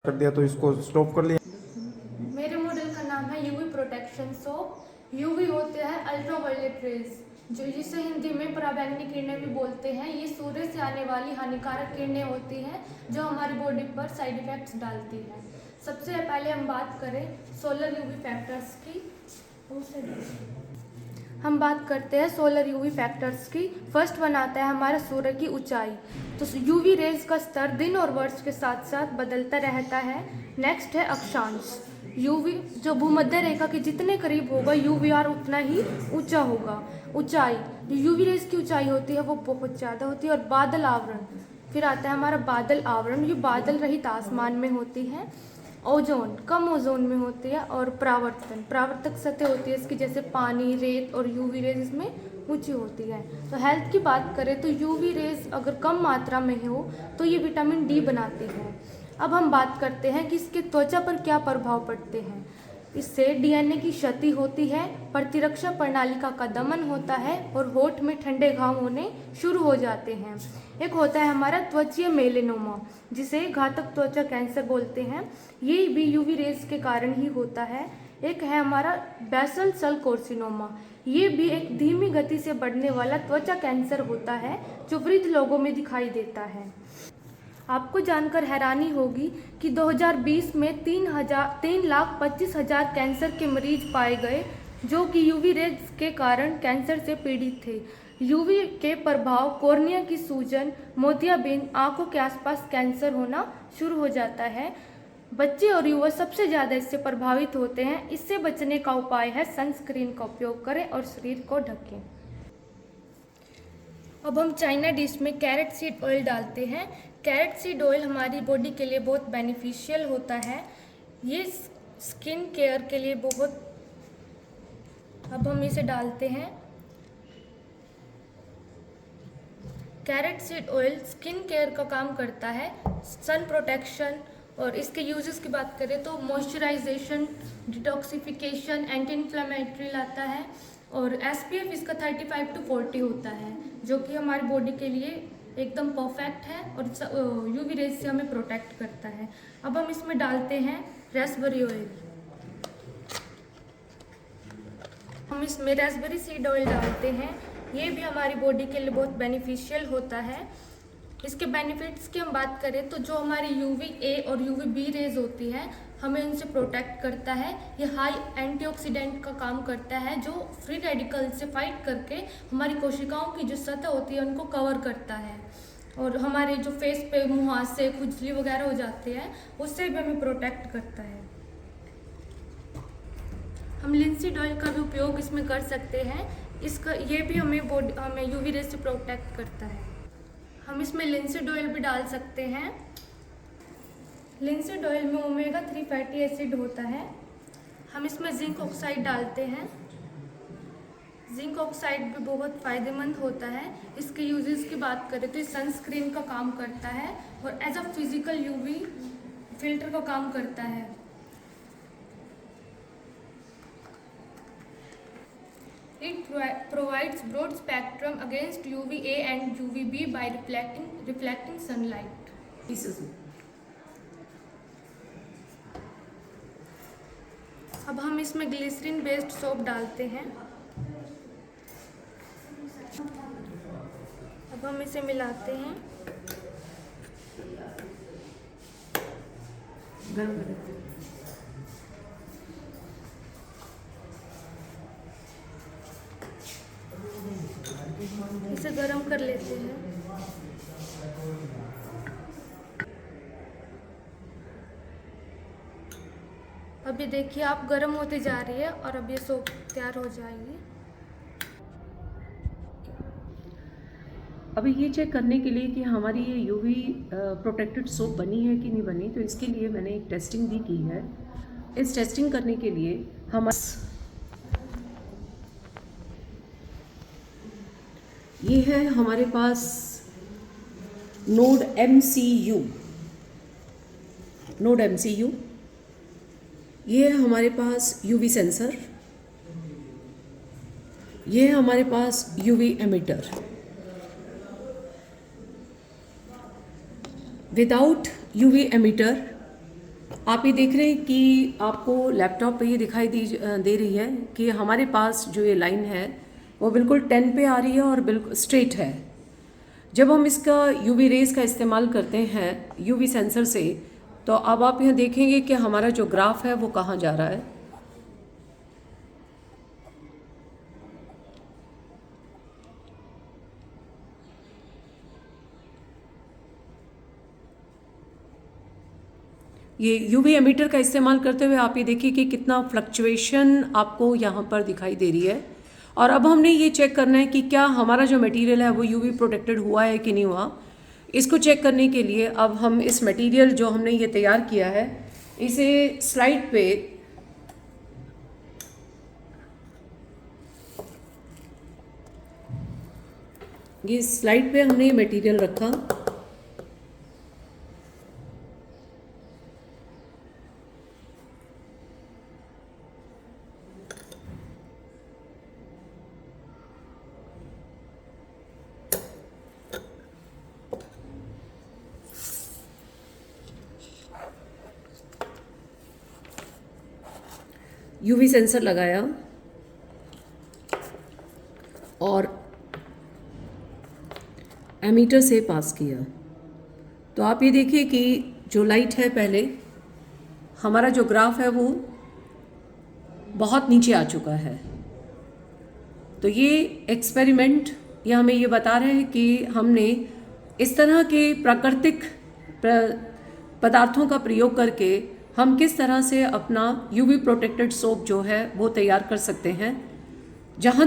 कर दिया तो इसको स्टॉप कर लिया। मेरे मॉडल का नाम है यूवी प्रोटेक्शन सोप। यूवी होते हैं अल्ट्रावायलेट रेज, जो जिसे हिंदी में पराबैंगनी किरणें भी बोलते हैं। ये सूर्य से आने वाली हानिकारक किरणें होती हैं जो हमारी बॉडी पर साइड इफेक्ट्स डालती हैं। सबसे पहले हम बात करें सोलर यूवी फैक्टर्स की। हम बात करते हैं सोलर यूवी फैक्टर्स की। फर्स्ट वन आता है हमारा सूर्य की ऊंचाई। तो यूवी रेज का स्तर दिन और वर्ष के साथ साथ बदलता रहता है। नेक्स्ट है अक्षांश। यूवी जो भूमध्य रेखा के जितने करीब होगा यूवीआर उतना ही ऊंचा होगा। ऊंचाई, जो यूवी रेज की ऊंचाई होती है वो बहुत ज़्यादा होती है। और बादल आवरण, फिर आता है हमारा बादल आवरण। ये बादल रहित आसमान में होती है। ओजोन, कम ओजोन में होती है। और परावर्तन, परावर्तक सतह होती है इसकी, जैसे पानी, रेत और यूवी रेज इसमें ऊंची होती है। तो हेल्थ की बात करें तो यूवी रेज अगर कम मात्रा में हो तो ये विटामिन डी बनाती है। अब हम बात करते हैं कि इसके त्वचा पर क्या प्रभाव पड़ते हैं। इससे डीएनए की क्षति होती है, प्रतिरक्षा प्रणालिका का दमन होता है और होठ में ठंडे घाव होने शुरू हो जाते हैं। एक होता है हमारा त्वचीय मेलेनोमा, जिसे घातक त्वचा कैंसर बोलते हैं। ये भी यूवी रेज के कारण ही होता है। एक है हमारा बेसल सेल कार्सिनोमा। ये भी एक धीमी गति से बढ़ने वाला त्वचा कैंसर होता है जो वृद्ध लोगों में दिखाई देता है। आपको जानकर हैरानी होगी कि 2020 में 3,25,000 कैंसर के मरीज पाए गए जो कि यूवी रेज के कारण कैंसर से पीड़ित थे। यूवी के प्रभाव कॉर्निया की सूजन, मोतियाबिंद, आंखों के आसपास कैंसर होना शुरू हो जाता है। बच्चे और युवा सबसे ज़्यादा इससे प्रभावित होते हैं। इससे बचने का उपाय है सनस्क्रीन का उपयोग करें और शरीर को ढकें। अब हम चाइना डिश में कैरेट सीड ऑयल डालते हैं। कैरेट सीड ऑयल हमारी बॉडी के लिए बहुत बेनिफिशियल होता है। ये स्किन केयर के लिए बहुत। अब हम इसे डालते हैं। Carrot seed oil skin care का काम करता है, सन प्रोटेक्शन। और इसके यूजेस की बात करें तो मॉइस्चराइजेशन, डिटॉक्सिफिकेशन, एंटी इन्फ्लेमेटरी लाता है। और एसपीएफ इसका 35 to 40 होता है, जो कि हमारी बॉडी के लिए एकदम परफेक्ट है और यूवी रेज से हमें प्रोटेक्ट करता है। अब हम इसमें डालते हैं रेस्पबेरी ऑयल। हम इसमें रेस्पबेरी सीड ऑयल डालते हैं। ये भी हमारी बॉडी के लिए बहुत बेनिफिशियल होता है। इसके बेनिफिट्स की हम बात करें तो जो हमारी यूवी ए और यूवी बी रेज होती है हमें इनसे प्रोटेक्ट करता है। ये हाई एंटीऑक्सीडेंट का काम करता है जो फ्री रेडिकल से फाइट करके हमारी कोशिकाओं की जो सतह होती है उनको कवर करता है। और हमारे जो फेस पे मुहासे, खुजली वगैरह हो जाते हैं उससे भी हमें प्रोटेक्ट करता है। हम लिंसीड ऑयल का भी उपयोग इसमें कर सकते हैं। इसका ये भी हमें यूवी रेज से प्रोटेक्ट करता है। हम इसमें लिंसीड ऑयल भी डाल सकते हैं। लिंसीड ऑयल में ओमेगा 3 फैटी एसिड होता है। हम इसमें जिंक ऑक्साइड डालते हैं। जिंक ऑक्साइड भी बहुत फ़ायदेमंद होता है। इसके यूजेस की बात करें तो ये सनस्क्रीन का काम करता है और as a physical UV filter का काम करता है। It provides broad spectrum against UVA and UVB by reflecting sunlight. अब हम इसमें ग्लिसरीन बेस्ड सोप डालते हैं। अब हम इसे मिलाते हैं। इसे गरम कर लेते हैं। अब ये देखिए आप गर्म होते जा रही है और अब ये सोप तैयार हो जाएगी। अभी ये चेक करने के लिए कि हमारी ये यूवी प्रोटेक्टेड सोप बनी है कि नहीं बनी, तो इसके लिए मैंने एक टेस्टिंग भी की है। इस टेस्टिंग करने के लिए हम ये है हमारे पास नोड MCU। ये है हमारे पास यूवी सेंसर। ये है हमारे पास UV emitter. Without UV emitter आप ये देख रहे हैं कि आपको लैपटॉप पे ये दिखाई दे रही है कि हमारे पास जो ये लाइन है वो बिल्कुल 10 पे आ रही है और बिल्कुल स्ट्रेट है। जब हम इसका यूवी रेज़ का इस्तेमाल करते हैं यूवी सेंसर से, तो अब आप यहाँ देखेंगे कि हमारा जो ग्राफ है वो कहाँ जा रहा है। ये यूवी एमीटर का इस्तेमाल करते हुए आप ये देखिए कि कितना फ्लक्चुएशन आपको यहाँ पर दिखाई दे रही है। और अब हमने ये चेक करना है कि क्या हमारा जो मटेरियल है वो यूवी प्रोटेक्टेड हुआ है कि नहीं हुआ। इसको चेक करने के लिए अब हम इस मटेरियल जो हमने ये तैयार किया है इसे स्लाइड पे हमने ये मटेरियल रखा। यूवी सेंसर लगाया और एमीटर से पास किया। तो आप ये देखिए कि जो लाइट है, पहले हमारा जो ग्राफ है वो बहुत नीचे आ चुका है। तो ये एक्सपेरिमेंट ये हमें ये बता रहे हैं कि हमने इस तरह के प्राकृतिक पदार्थों का प्रयोग करके हम किस तरह से अपना यूवी प्रोटेक्टेड सोप जो है वो तैयार कर सकते हैं। जहाँ तक